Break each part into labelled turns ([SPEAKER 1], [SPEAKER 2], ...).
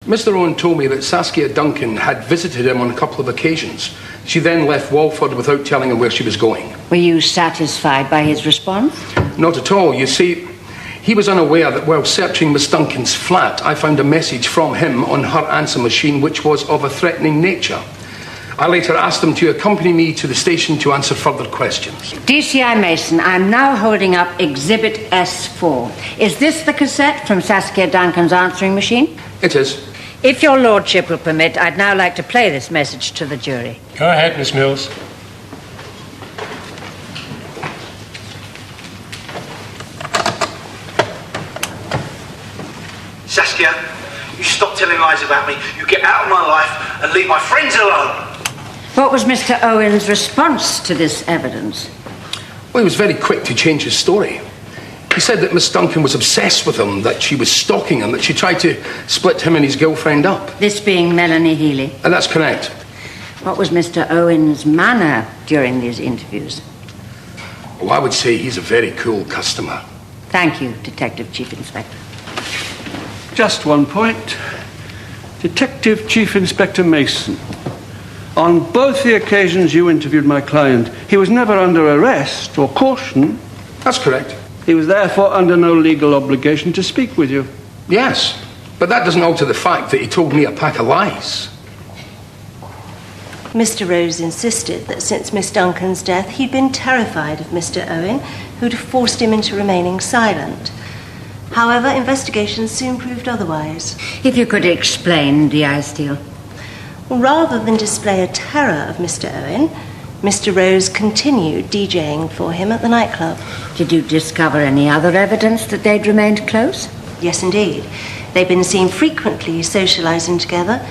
[SPEAKER 1] Mr. Owen told me that Saskia Duncan had visited him on a couple of occasions. She then left Walford without telling him where she was going.
[SPEAKER 2] Were you satisfied by his response?
[SPEAKER 1] Not at all. You see, he was unaware that while searching Miss Duncan's flat, I found a message from him on her answer machine which was of a threatening nature. I later asked him to accompany me to the station to answer further questions.
[SPEAKER 2] DCI Mason, I'm now holding up Exhibit S4. Is this the cassette from Saskia Duncan's answering machine?
[SPEAKER 1] It is.
[SPEAKER 2] If your lordship will permit, I'd now like to play this message to the jury.
[SPEAKER 3] Go ahead, Miss Mills.
[SPEAKER 4] Saskia, you stop telling lies about me. You get out of my life and leave my friends alone.
[SPEAKER 2] What was Mr. Owen's response to this evidence?
[SPEAKER 1] Well, he was very quick to change his story. He said that Miss Duncan was obsessed with him, that she was stalking him, that she tried to split him and his girlfriend up.
[SPEAKER 2] This being Melanie Healy?
[SPEAKER 1] And that's correct.
[SPEAKER 2] What was Mr. Owen's manner during these interviews?
[SPEAKER 1] Well, I would say he's a very cool customer.
[SPEAKER 2] Thank you, Detective Chief Inspector.
[SPEAKER 5] Just one point. Detective Chief Inspector Mason. On both the occasions you interviewed my client, he was never under arrest or caution.
[SPEAKER 1] That's correct.
[SPEAKER 5] He was therefore under no legal obligation to speak with you.
[SPEAKER 1] Yes, but that doesn't alter the fact that he told me a pack of lies.
[SPEAKER 6] Mr. Rose insisted that since Miss Duncan's death, he'd been terrified of Mr. Owen, who'd forced him into remaining silent. However, investigations soon proved otherwise.
[SPEAKER 2] If you could explain, D.I. Steele.
[SPEAKER 6] Rather than display a terror of Mr. Owen, Mr. Rose continued DJing for him at the nightclub.
[SPEAKER 2] Did you discover any other evidence that they'd remained close?
[SPEAKER 6] Yes, indeed. They'd been seen frequently socializing together.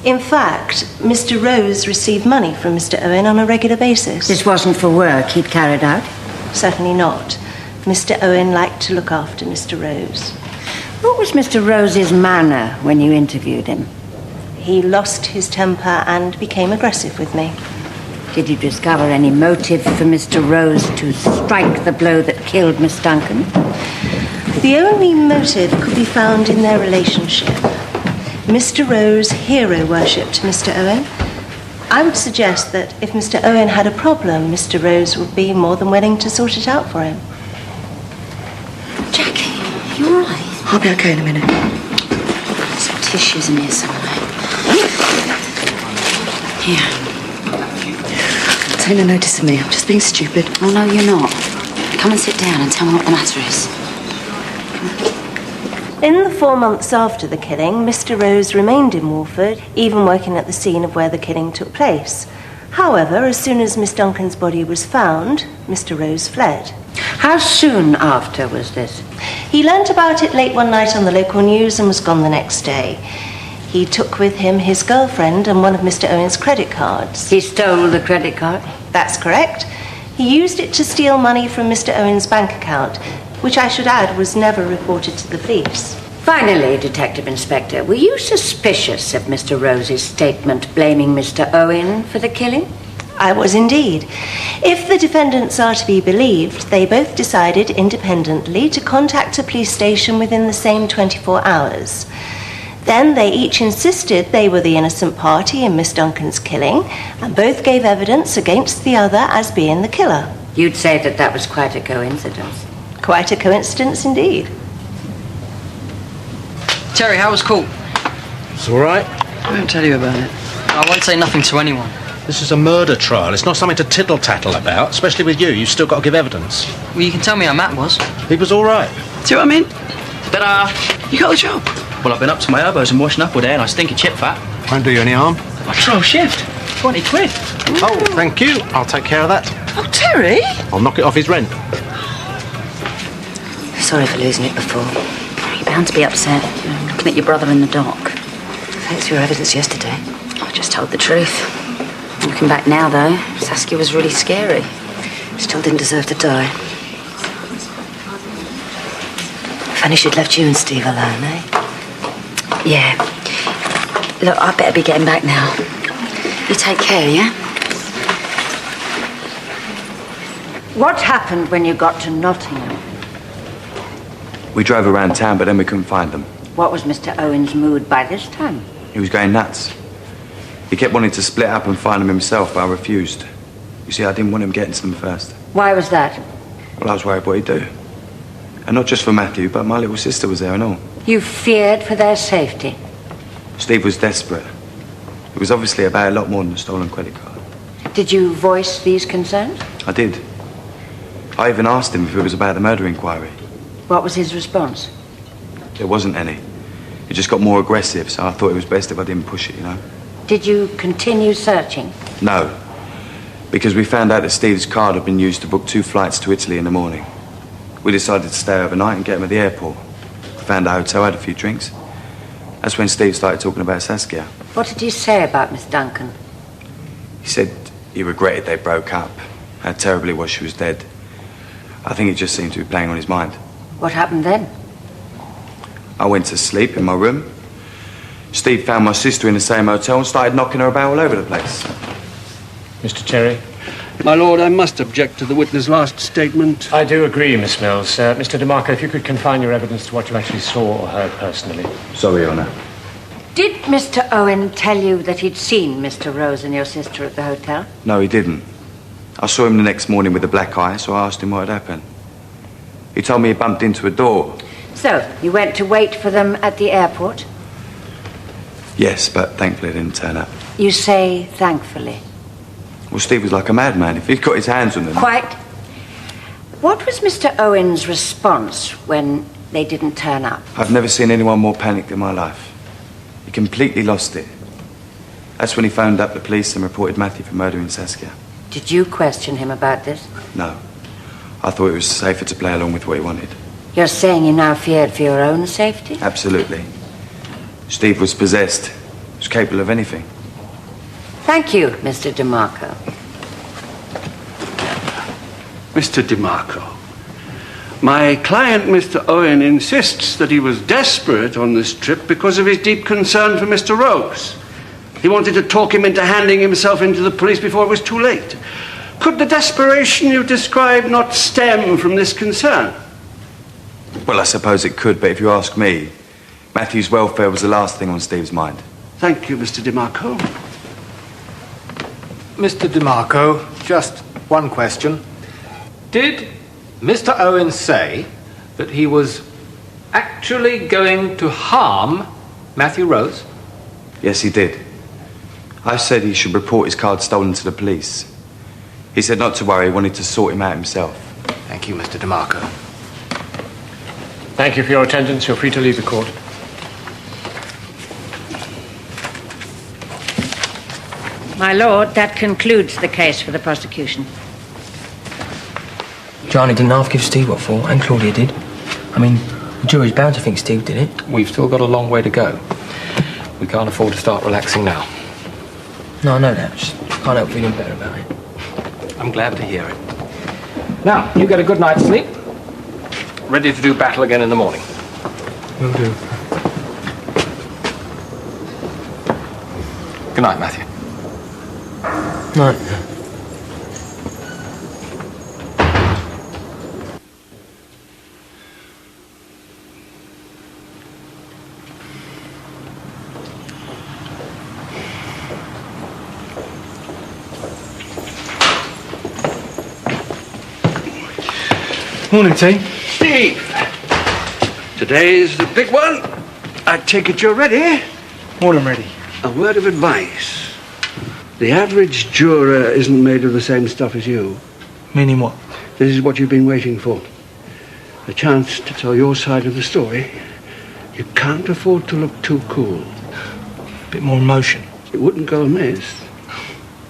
[SPEAKER 6] In fact, Mr. Rose received money from Mr. Owen on a regular basis.
[SPEAKER 2] This wasn't for work he'd carried out?
[SPEAKER 6] Certainly not. Mr. Owen liked to look after Mr. Rose.
[SPEAKER 2] What was Mr. Rose's manner when you interviewed him?
[SPEAKER 6] He lost his temper and became aggressive with me.
[SPEAKER 2] Did you discover any motive for Mr. Rose to strike the blow that killed Miss Duncan?
[SPEAKER 6] The only motive could be found in their relationship. Mr. Rose hero-worshipped Mr. Owen. I would suggest that if Mr. Owen had a problem, Mr. Rose would be more than willing to sort it out for him.
[SPEAKER 7] Jackie, you all right?
[SPEAKER 8] I'll be okay in a minute.
[SPEAKER 7] Some tissues in here somewhere. Here.
[SPEAKER 8] Take no notice of me. I'm just being stupid.
[SPEAKER 7] Oh, no, you're not. Come and sit down and tell me what the matter is.
[SPEAKER 6] In the 4 months after the killing, Mr. Rose remained in Walford, even working at the scene of where the killing took place. However, as soon as Miss Duncan's body was found, Mr. Rose fled.
[SPEAKER 2] How soon after was this?
[SPEAKER 6] He learnt about it late one night on the local news and was gone the next day. He took with him his girlfriend and one of Mr. Owen's credit cards.
[SPEAKER 2] He stole the credit card?
[SPEAKER 6] That's correct. He used it to steal money from Mr. Owen's bank account, which I should add was never reported to the police.
[SPEAKER 2] Finally, Detective Inspector, were you suspicious of Mr. Rose's statement blaming Mr. Owen for the killing?
[SPEAKER 6] I was indeed. If the defendants are to be believed, they both decided independently to contact a police station within the same 24 hours. Then they each insisted they were the innocent party in Miss Duncan's killing, and both gave evidence against the other as being the killer.
[SPEAKER 2] You'd say that that was quite a coincidence.
[SPEAKER 6] Quite a coincidence indeed.
[SPEAKER 9] Terry, how was court?
[SPEAKER 8] It's all right. I won't tell you about it.
[SPEAKER 9] I won't say nothing to anyone.
[SPEAKER 10] This is a murder trial. It's not something to tittle-tattle about, especially with you. You've still got to give evidence.
[SPEAKER 9] Well, you can tell me how Matt was.
[SPEAKER 10] He was all right.
[SPEAKER 8] See what I mean?
[SPEAKER 9] But,
[SPEAKER 8] You got the job.
[SPEAKER 9] well, I've been up to my elbows and washing up all day and I stink of chip fat.
[SPEAKER 10] Won't do you any harm.
[SPEAKER 9] My trial shift. 20 quid.
[SPEAKER 10] Oh, thank you. I'll take care of that.
[SPEAKER 8] Oh, Terry!
[SPEAKER 10] I'll knock it off his rent.
[SPEAKER 7] Sorry for losing it before. You're bound to be upset. Looking at your brother in the dock.
[SPEAKER 8] Thanks for your evidence yesterday.
[SPEAKER 7] I just told the truth. Looking back now, though, Saskia was really scary.
[SPEAKER 8] Still didn't deserve to die. Funny she'd left you and Steve alone, eh?
[SPEAKER 7] Yeah. Look, I better be getting back now. You take care, yeah?
[SPEAKER 2] What happened when you got to Nottingham?
[SPEAKER 11] We drove around town, but then we couldn't find them.
[SPEAKER 2] What was Mr. Owen's mood by this time?
[SPEAKER 3] He was going nuts. He kept wanting to split up and find them himself, but I refused. You see, I didn't want him getting to them first.
[SPEAKER 2] Why was that?
[SPEAKER 3] Well, I was worried what he'd do. And not just for Matthew, but my little sister was there and all.
[SPEAKER 2] You feared for their safety?
[SPEAKER 3] Steve was desperate. It was obviously about a lot more than a stolen credit card.
[SPEAKER 2] Did you voice these concerns?
[SPEAKER 3] I did. I even asked him if it was about the murder inquiry.
[SPEAKER 2] What was his response?
[SPEAKER 3] There wasn't any. He just got more aggressive, so I thought it was best if I didn't push it, you know?
[SPEAKER 2] Did you continue searching?
[SPEAKER 3] No. Because we found out that Steve's card had been used to book 2 flights to Italy in the morning. We decided to stay overnight and get him at the airport. We found a hotel, had a few drinks. That's when Steve started talking about Saskia.
[SPEAKER 2] What did he say about Miss Duncan?
[SPEAKER 3] He said he regretted they broke up, how terrible it was she was dead. I think he just seemed to be playing on his mind.
[SPEAKER 2] What happened then?
[SPEAKER 3] I went to sleep in my room. Steve found my sister in the same hotel and started knocking her about all over the place.
[SPEAKER 11] Mr. Cherry?
[SPEAKER 5] My lord, I must object to the witness' last statement.
[SPEAKER 11] I do agree, Miss Mills. Mr. DeMarco, if you could confine your evidence to what you actually saw or heard personally.
[SPEAKER 3] Sorry, Your Honour.
[SPEAKER 2] Did Mr. Owen tell you that he'd seen Mr. Rose and your sister at the hotel?
[SPEAKER 3] No, he didn't. I saw him the next morning with a black eye, so I asked him what had happened. He told me he bumped into a door.
[SPEAKER 2] So, you went to wait for them at the airport?
[SPEAKER 3] Yes, but thankfully they didn't turn up.
[SPEAKER 2] You say thankfully.
[SPEAKER 3] Well, Steve was like a madman. If he'd got his hands on them...
[SPEAKER 2] Quite. What was Mr. Owen's response when they didn't turn up?
[SPEAKER 3] I've never seen anyone more panicked in my life. He completely lost it. That's when he phoned up the police and reported Matthew for murdering Saskia.
[SPEAKER 2] Did you question him about this?
[SPEAKER 3] No. I thought it was safer to play along with what he wanted.
[SPEAKER 2] You're saying you now feared for your own safety?
[SPEAKER 3] Absolutely. Steve was possessed. He was capable of anything.
[SPEAKER 2] Thank you, Mr. DeMarco.
[SPEAKER 5] Mr. DeMarco, my client, Mr. Owen, insists that he was desperate on this trip because of his deep concern for Mr. Rose. He wanted to talk him into handing himself into the police before it was too late. Could the desperation you describe not stem from this concern?
[SPEAKER 3] Well, I suppose it could, but if you ask me, Matthew's welfare was the last thing on Steve's mind.
[SPEAKER 5] Thank you, Mr. DeMarco.
[SPEAKER 12] Mr. DeMarco, just one question. Did Mr. Owen say that he was actually going to harm Matthew Rose?
[SPEAKER 3] Yes, he did. I said he should report his card stolen to the police. He said not to worry, he wanted to sort him out himself.
[SPEAKER 12] Thank you, Mr. DeMarco.
[SPEAKER 11] Thank you for your attendance. You're free to leave the court.
[SPEAKER 2] My lord, that concludes the case for the prosecution.
[SPEAKER 9] Johnny didn't half give Steve what for, and Claudia did. I mean, the jury's bound to think Steve did it.
[SPEAKER 1] We've still got a long way to go. We can't afford to start relaxing now.
[SPEAKER 9] No, I know that. Just can't help feeling better about it.
[SPEAKER 1] I'm glad to hear it. Now, you get a good night's sleep. Ready to do battle again in the morning.
[SPEAKER 9] Will do.
[SPEAKER 1] Good night, Matthew.
[SPEAKER 9] Night.
[SPEAKER 5] Morning, team. Steve, today's the big one. I take it you're ready?
[SPEAKER 9] More than ready.
[SPEAKER 5] A word of advice. The average juror isn't made of the same stuff as you.
[SPEAKER 9] Meaning what?
[SPEAKER 5] This is what you've been waiting for. A chance to tell your side of the story. You can't afford to look too cool.
[SPEAKER 9] A bit more emotion.
[SPEAKER 5] It wouldn't go amiss.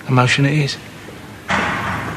[SPEAKER 9] Emotion it is.